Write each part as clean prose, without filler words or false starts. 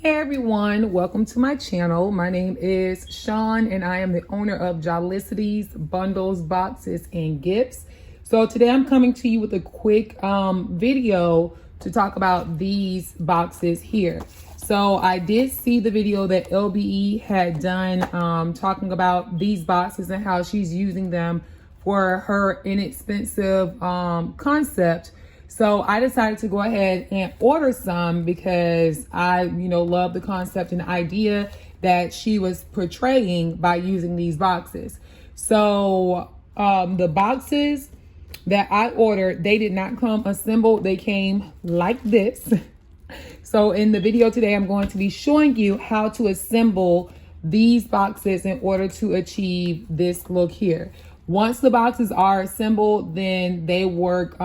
Hey everyone, welcome to my channel. My name is Sean and I am the owner of Jah-Licity's Bundles, Boxes, and Gifts. So today I'm coming to you with a quick video to talk about these boxes here. So I did see the video that LBE had done talking about these boxes and how she's using them for her inexpensive concept. So I decided to go ahead and order some because I, love the concept and the idea that she was portraying by using these boxes. So the boxes that I ordered, they did not come assembled. They came like this. So in the video today, I'm going to be showing you how to assemble these boxes in order to achieve this look here. Once the boxes are assembled, then they work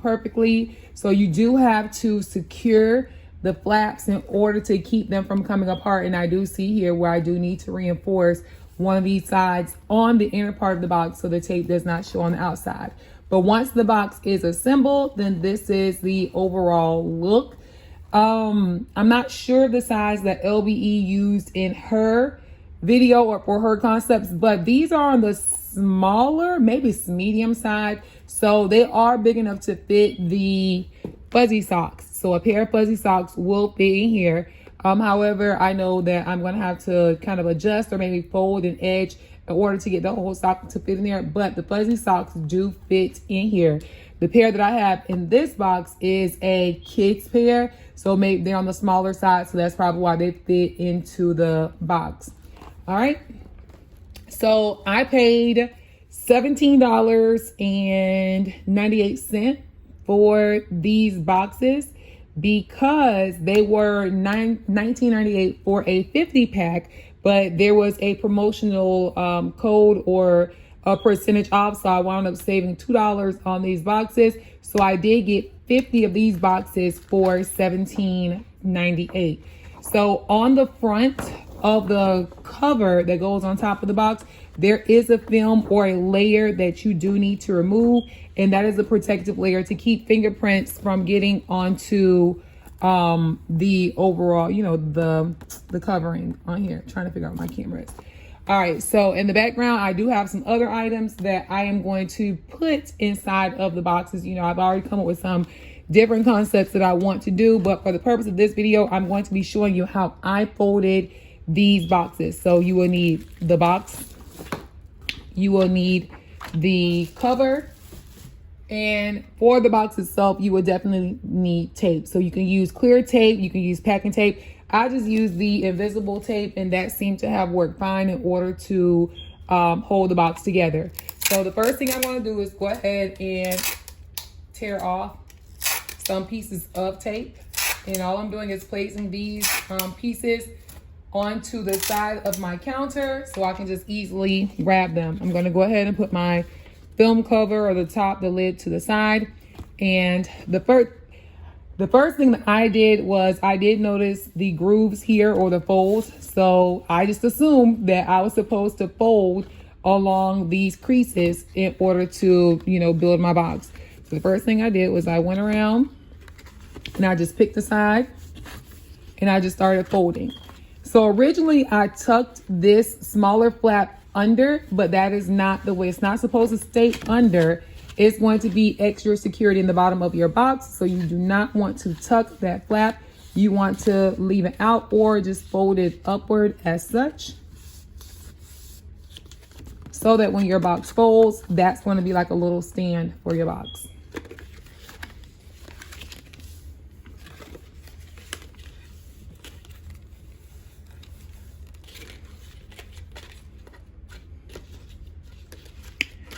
perfectly. So you do have to secure the flaps in order to keep them from coming apart. And I do see here where I do need to reinforce one of these sides on the inner part of the box so the tape does not show on the outside. But once the box is assembled, then this is the overall look. I'm not sure the size that LBE used in her video or for her concepts, but these are on the smaller, maybe medium side. So they are big enough to fit the fuzzy socks. So a pair of fuzzy socks will fit in here. However, I know that I'm going to have to kind of adjust or maybe fold an edge in order to get the whole sock to fit in there. But the fuzzy socks do fit in here. The pair that I have in this box is a kid's pair. So maybe they're on the smaller side. So that's probably why they fit into the box. All right. So I paid $17.98 for these boxes because they were $19.98 for a 50 pack, but there was a promotional code or a percentage off. So I wound up saving $2 on these boxes. So I did get 50 of these boxes for $17.98. So on the front of the cover that goes on top of the box, there is a film or a layer that you do need to remove, and that is a protective layer to keep fingerprints from getting onto the overall, the covering on here. Trying to figure out where my camera is. All right, so in the background, I do have some other items that I am going to put inside of the boxes. I've already come up with some different concepts that I want to do, but for the purpose of this video, I'm going to be showing you how I folded these boxes. So you will need the box, you will need the cover, and for the box itself, you will definitely need tape. So you can use clear tape, you can use packing tape. I just used the invisible tape, and that seemed to have worked fine in order to hold the box together. So the first thing I want to do is go ahead and tear off some pieces of tape. And all I'm doing is placing these pieces onto the side of my counter so I can just easily grab them. I'm going to go ahead and put my film cover or the lid to the side. And the first thing that I did was I did notice the grooves here or the folds. So I just assumed that I was supposed to fold along these creases in order to, build my box. So the first thing I did was I went around and I just picked a side and I just started folding. So originally I tucked this smaller flap under, but that is not the way. It's not supposed to stay under. It's going to be extra security in the bottom of your box. So you do not want to tuck that flap. You want to leave it out or just fold it upward as such, so that when your box folds, that's going to be like a little stand for your box.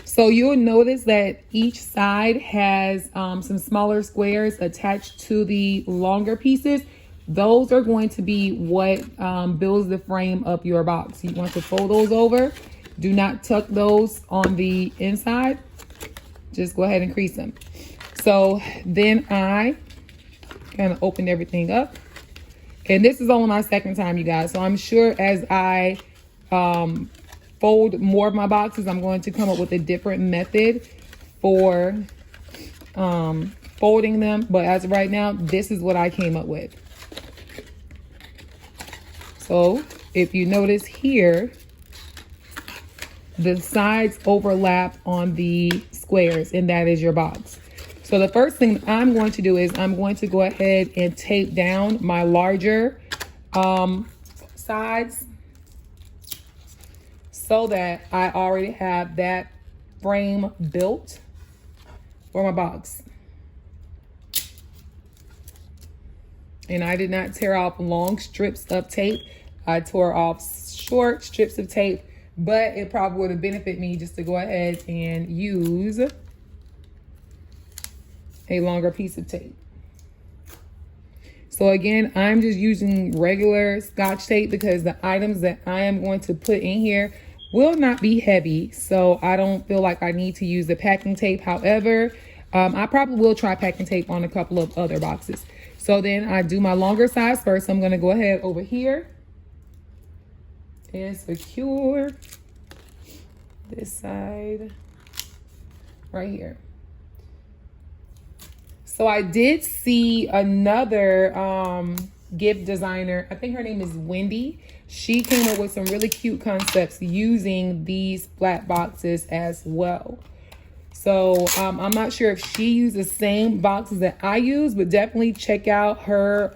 So you'll notice that each side has some smaller squares attached to the longer pieces. Those are going to be what builds the frame of your box. You want to fold those over. Do not tuck those on the inside. Just go ahead and crease them. So then I kind of opened everything up. And this is only my second time, you guys. So I'm sure as I fold more of my boxes, I'm going to come up with a different method for folding them. But as of right now, this is what I came up with. So if you notice here, the sides overlap on the squares, and that is your box. So the first thing I'm going to do is I'm going to go ahead and tape down my larger sides so that I already have that frame built for my box. And I did not tear off long strips of tape. I tore off short strips of tape, but it probably would have benefited me just to go ahead and use a longer piece of tape. So again, I'm just using regular Scotch tape because the items that I am going to put in here will not be heavy. So I don't feel like I need to use the packing tape. However, I probably will try packing tape on a couple of other boxes. So then I do my longer size first. I'm going to go ahead over here and secure this side right here. So I did see another gift designer. I think her name is Wendy. She came up with some really cute concepts using these flat boxes as well. So I'm not sure if she used the same boxes that I use, but definitely check out her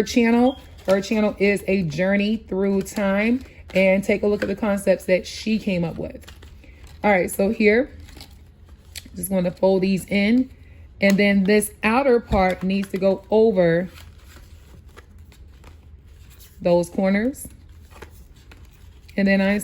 channel. Her channel is A Journey Through Time, and take a look at the concepts that she came up with. All right, so here, just going to fold these in, and then this outer part needs to go over those corners. And then I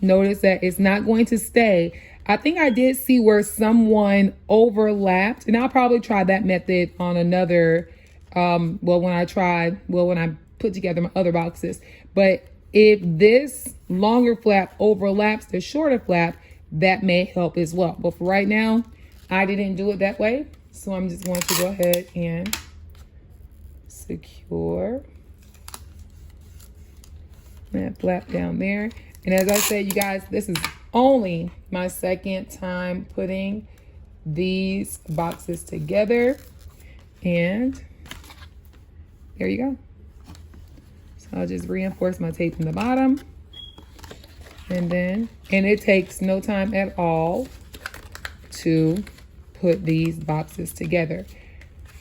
noticed that it's not going to stay. I think I did see where someone overlapped, and I'll probably try that method on another, when I put together my other boxes. But if this longer flap overlaps the shorter flap, that may help as well. But for right now, I didn't do it that way. So I'm just going to go ahead and secure that flap down there. And as I said, you guys, this is only my second time putting these boxes together. And there you go. So I'll just reinforce my tape in the bottom. And it takes no time at all to put these boxes together.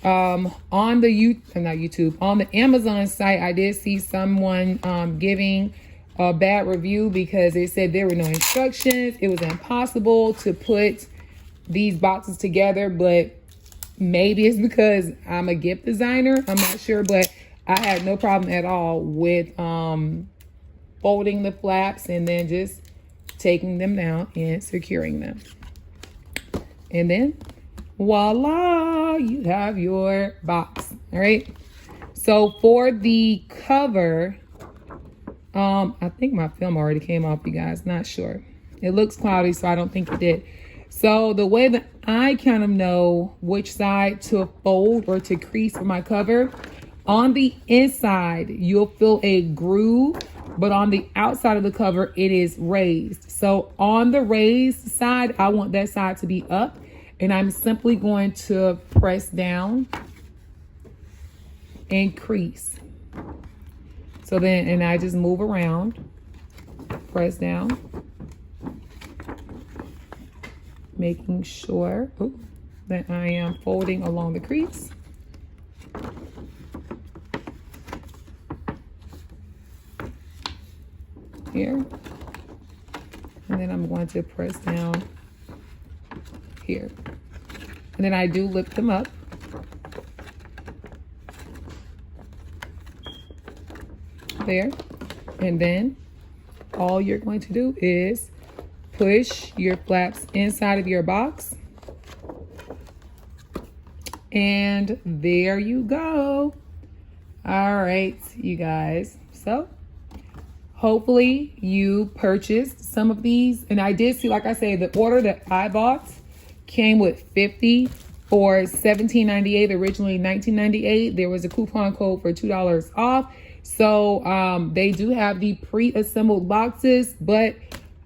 On the Amazon site, I did see someone giving a bad review because they said there were no instructions. It was impossible to put these boxes together, but maybe it's because I'm a gift designer. I'm not sure, but I had no problem at all with folding the flaps and then just taking them down and securing them. And then voila, you have your box. All right. So for the cover, I think my film already came off, you guys. Not sure. It looks cloudy, so I don't think it did. So the way that I kind of know which side to fold or to crease for my cover, on the inside, you'll feel a groove, but on the outside of the cover, it is raised. So on the raised side, I want that side to be up, and I'm simply going to press down and crease. So then, and I just move around, press down, making sure that I am folding along the crease. Here. And then I'm going to press down here. And then I do lift them up. There. And then all you're going to do is push your flaps inside of your box. And there you go. All right, you guys. So hopefully you purchased some of these. And I did see, like I say, the order that I bought came with 50 for $17.98, originally $19.98. There was a coupon code for $2 off. So they do have the pre-assembled boxes, but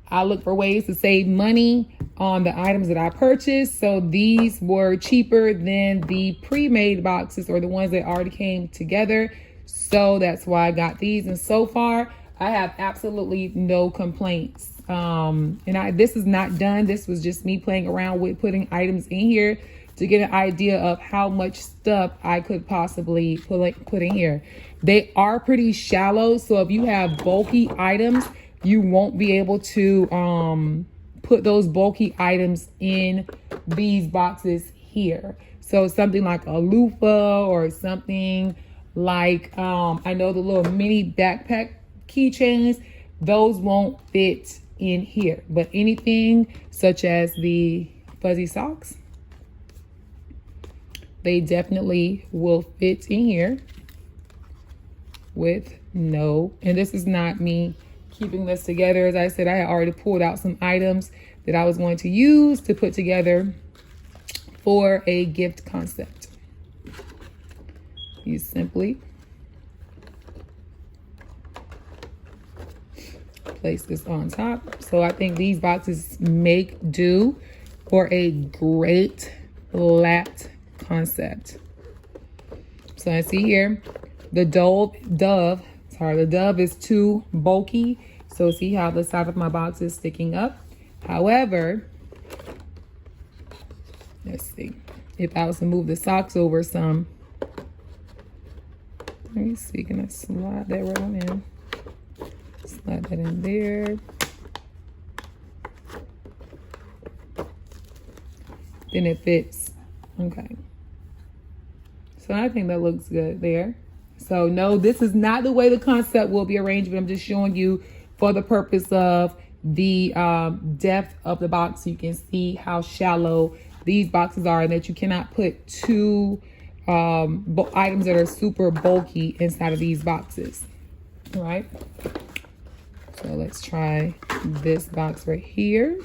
I look for ways to save money on the items that I purchased. So these were cheaper than the pre-made boxes or the ones that already came together. So that's why I got these. And so far, I have absolutely no complaints. This is not done. This was just me playing around with putting items in here to get an idea of how much stuff I could possibly put in here. They are pretty shallow, so if you have bulky items, you won't be able to put those bulky items in these boxes here. So something like a loofah or something like, I know the little mini backpack keychains, those won't fit in here. But anything such as the fuzzy socks, they definitely will fit in here with no, and this is not me keeping this together. As I said, I had already pulled out some items that I was going to use to put together for a gift concept. You simply place this on top. So I think these boxes make do for a great flat concept. So I see here the dove is too bulky. So see how the side of my box is sticking up. However, let's see, if I was to move the socks over some, let me see, can I slide that right on in? Slide that in there. Then it fits. Okay. So I think that looks good there. So no, this is not the way the concept will be arranged, but I'm just showing you for the purpose of the depth of the box. So you can see how shallow these boxes are, and that you cannot put two items that are super bulky inside of these boxes. All right. So let's try this box right here.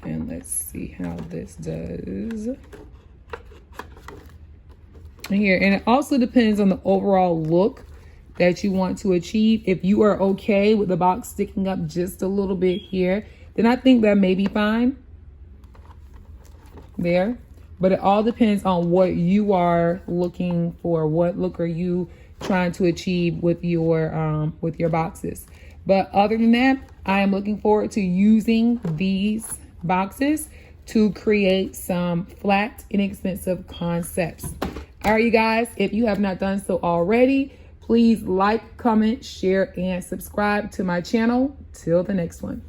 And let's see how this does. Here, and it also depends on the overall look that you want to achieve. If you are okay with the box sticking up just a little bit here, then I think that may be fine there. But it all depends on what you are looking for. What look are you trying to achieve with your boxes? But other than that, I am looking forward to using these boxes to create some flat, inexpensive concepts. All right, you guys, if you have not done so already, please like, comment, share, and subscribe to my channel. Till the next one.